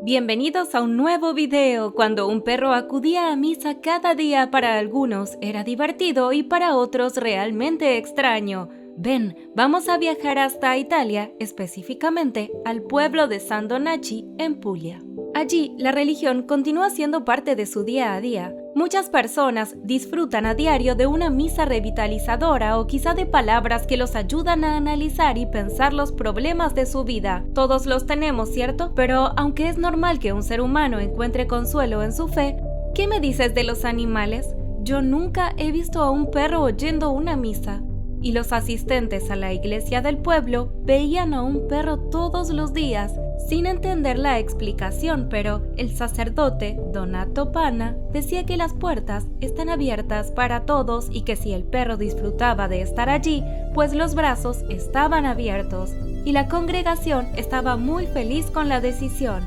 Bienvenidos a un nuevo video. Cuando un perro acudía a misa cada día, para algunos era divertido y para otros realmente extraño. Ven, vamos a viajar hasta Italia, específicamente al pueblo de San Donacci, en Puglia. Allí, la religión continúa siendo parte de su día a día. Muchas personas disfrutan a diario de una misa revitalizadora o quizá de palabras que los ayudan a analizar y pensar los problemas de su vida. Todos los tenemos, ¿cierto? Pero aunque es normal que un ser humano encuentre consuelo en su fe, ¿qué me dices de los animales? Yo nunca he visto a un perro oyendo una misa. Y los asistentes a la iglesia del pueblo veían a un perro todos los días, sin entender la explicación, pero el sacerdote, Donato Pana, decía que las puertas están abiertas para todos y que si el perro disfrutaba de estar allí, pues los brazos estaban abiertos, y la congregación estaba muy feliz con la decisión.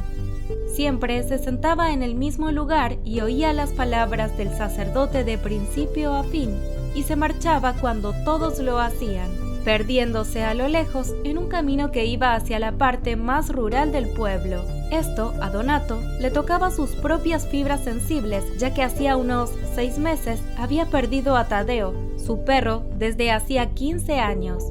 Siempre se sentaba en el mismo lugar y oía las palabras del sacerdote de principio a fin, y se marchaba cuando todos lo hacían, perdiéndose a lo lejos en un camino que iba hacia la parte más rural del pueblo. Esto, a Donato, le tocaba sus propias fibras sensibles, ya que hacía unos 6 meses había perdido a Tadeo, su perro, desde hacía 15 años.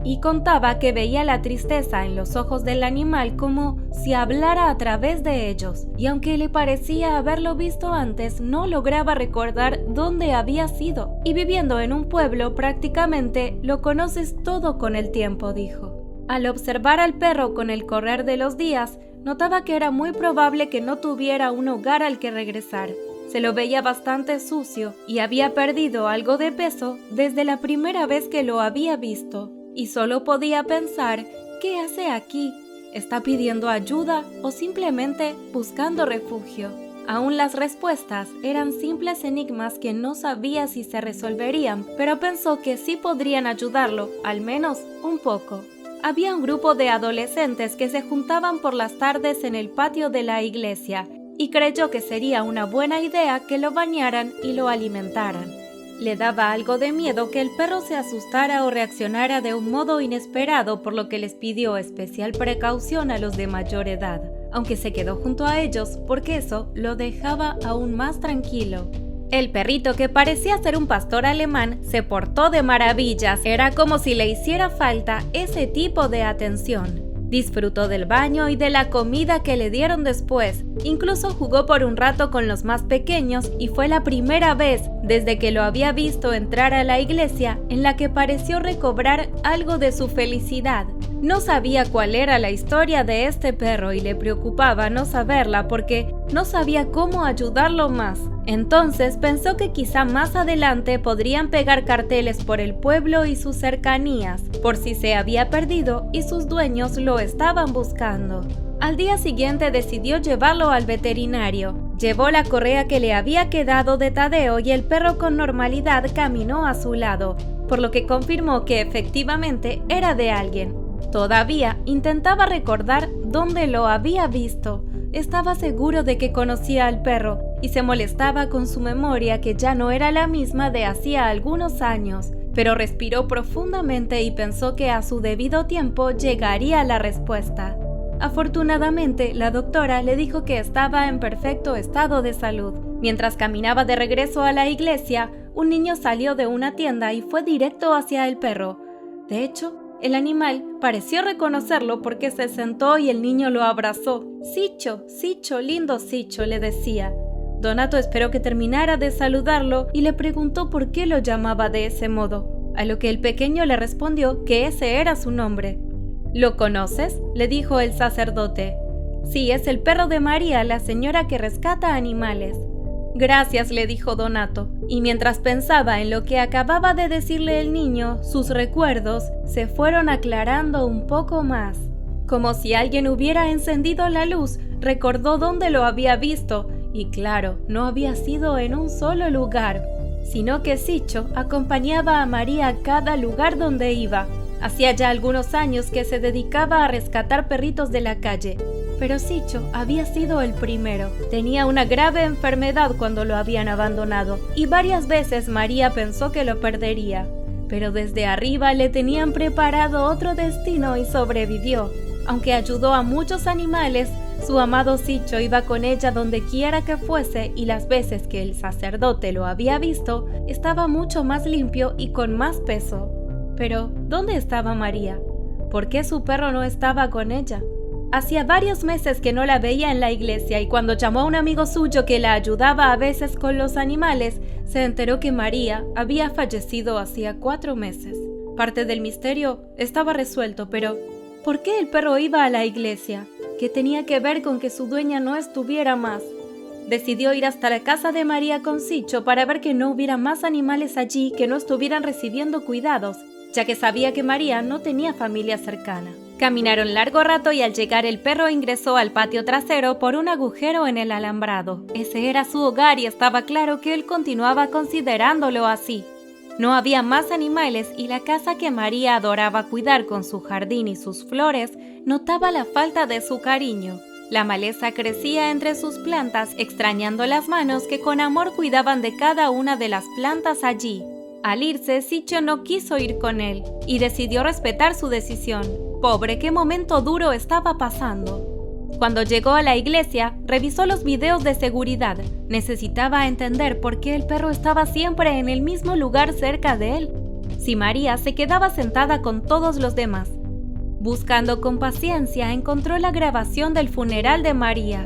Y contaba que veía la tristeza en los ojos del animal como si hablara a través de ellos, y aunque le parecía haberlo visto antes, no lograba recordar dónde había sido. Y viviendo en un pueblo, prácticamente lo conoces todo con el tiempo, dijo. Al observar al perro con el correr de los días, notaba que era muy probable que no tuviera un hogar al que regresar. Se lo veía bastante sucio y había perdido algo de peso desde la primera vez que lo había visto. Y solo podía pensar, ¿qué hace aquí? ¿Está pidiendo ayuda o simplemente buscando refugio? Aún las respuestas eran simples enigmas que no sabía si se resolverían, pero pensó que sí podrían ayudarlo, al menos un poco. Había un grupo de adolescentes que se juntaban por las tardes en el patio de la iglesia y creyó que sería una buena idea que lo bañaran y lo alimentaran. Le daba algo de miedo que el perro se asustara o reaccionara de un modo inesperado, por lo que les pidió especial precaución a los de mayor edad, aunque se quedó junto a ellos porque eso lo dejaba aún más tranquilo. El perrito, que parecía ser un pastor alemán, se portó de maravillas. Era como si le hiciera falta ese tipo de atención. Disfrutó del baño y de la comida que le dieron después. Incluso jugó por un rato con los más pequeños y fue la primera vez desde que lo había visto entrar a la iglesia en la que pareció recobrar algo de su felicidad. No sabía cuál era la historia de este perro y le preocupaba no saberla porque no sabía cómo ayudarlo más. Entonces pensó que quizá más adelante podrían pegar carteles por el pueblo y sus cercanías, por si se había perdido y sus dueños lo estaban buscando. Al día siguiente decidió llevarlo al veterinario. Llevó la correa que le había quedado de Tadeo y el perro con normalidad caminó a su lado, por lo que confirmó que efectivamente era de alguien. Todavía intentaba recordar dónde lo había visto. Estaba seguro de que conocía al perro y se molestaba con su memoria, que ya no era la misma de hacía algunos años, pero respiró profundamente y pensó que a su debido tiempo llegaría la respuesta. Afortunadamente, la doctora le dijo que estaba en perfecto estado de salud. Mientras caminaba de regreso a la iglesia, un niño salió de una tienda y fue directo hacia el perro. De hecho, el animal pareció reconocerlo porque se sentó y el niño lo abrazó. «Sicho, Sicho, lindo Sicho», le decía. Donato esperó que terminara de saludarlo y le preguntó por qué lo llamaba de ese modo, a lo que el pequeño le respondió que ese era su nombre. «¿Lo conoces?», le dijo el sacerdote. «Sí, es el perro de María, la señora que rescata animales». «Gracias», le dijo Donato, y mientras pensaba en lo que acababa de decirle el niño, sus recuerdos se fueron aclarando un poco más. Como si alguien hubiera encendido la luz, recordó dónde lo había visto, y claro, no había sido en un solo lugar, sino que Sicho acompañaba a María a cada lugar donde iba. Hacía ya algunos años que se dedicaba a rescatar perritos de la calle, pero Sicho había sido el primero. Tenía una grave enfermedad cuando lo habían abandonado, y varias veces María pensó que lo perdería, pero desde arriba le tenían preparado otro destino y sobrevivió. Aunque ayudó a muchos animales, Su amado Sicho iba con ella donde quiera que fuese y las veces que el sacerdote lo había visto, estaba mucho más limpio y con más peso. Pero, ¿dónde estaba María? ¿Por qué su perro no estaba con ella? Hacía varios meses que no la veía en la iglesia y cuando llamó a un amigo suyo que la ayudaba a veces con los animales, se enteró que María había fallecido hacía 4 meses. Parte del misterio estaba resuelto, pero ¿por qué el perro iba a la iglesia? ¿Qué tenía que ver con que su dueña no estuviera más? Decidió ir hasta la casa de María con Sicho para ver que no hubiera más animales allí que no estuvieran recibiendo cuidados, ya que sabía que María no tenía familia cercana. Caminaron largo rato y al llegar el perro ingresó al patio trasero por un agujero en el alambrado. Ese era su hogar y estaba claro que él continuaba considerándolo así. No había más animales y la casa que María adoraba cuidar con su jardín y sus flores notaba la falta de su cariño. La maleza crecía entre sus plantas, extrañando las manos que con amor cuidaban de cada una de las plantas allí. Al irse, Sicho no quiso ir con él y decidió respetar su decisión. Pobre, qué momento duro estaba pasando. Cuando llegó a la iglesia, revisó los videos de seguridad. Necesitaba entender por qué el perro estaba siempre en el mismo lugar cerca de él, si María se quedaba sentada con todos los demás. Buscando con paciencia, encontró la grabación del funeral de María.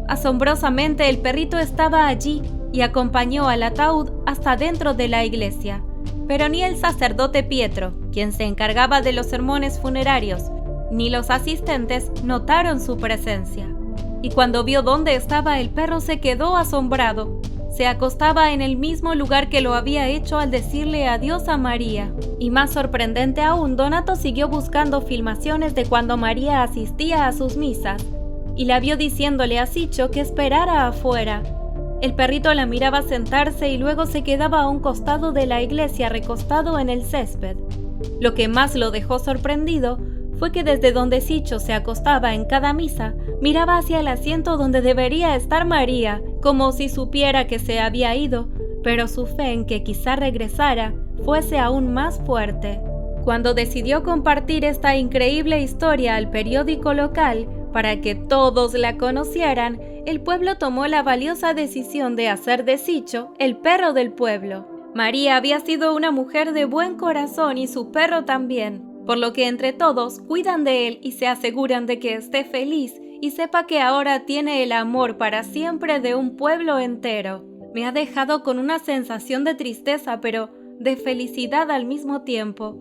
Asombrosamente, el perrito estaba allí y acompañó al ataúd hasta dentro de la iglesia. Pero ni el sacerdote Pietro, quien se encargaba de los sermones funerarios, ni los asistentes notaron su presencia. Y cuando vio dónde estaba el perro se quedó asombrado. Se acostaba en el mismo lugar que lo había hecho al decirle adiós a María. Y más sorprendente aún, Donato siguió buscando filmaciones de cuando María asistía a sus misas y la vio diciéndole a Sicho que esperara afuera. El perrito la miraba sentarse y luego se quedaba a un costado de la iglesia recostado en el césped. Lo que más lo dejó sorprendido fue que desde donde Sicho se acostaba en cada misa, miraba hacia el asiento donde debería estar María, como si supiera que se había ido, pero su fe en que quizá regresara fuese aún más fuerte. Cuando decidió compartir esta increíble historia al periódico local para que todos la conocieran, el pueblo tomó la valiosa decisión de hacer de Sicho el perro del pueblo. María había sido una mujer de buen corazón y su perro también, por lo que entre todos cuidan de él y se aseguran de que esté feliz y sepa que ahora tiene el amor para siempre de un pueblo entero. Me ha dejado con una sensación de tristeza, pero de felicidad al mismo tiempo,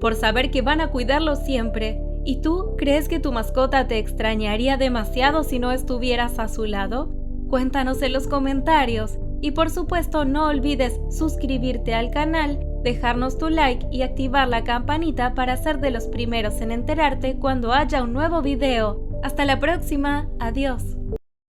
por saber que van a cuidarlo siempre. ¿Y tú crees que tu mascota te extrañaría demasiado si no estuvieras a su lado? Cuéntanos en los comentarios y por supuesto no olvides suscribirte al canal, dejarnos tu like y activar la campanita para ser de los primeros en enterarte cuando haya un nuevo video. Hasta la próxima, adiós.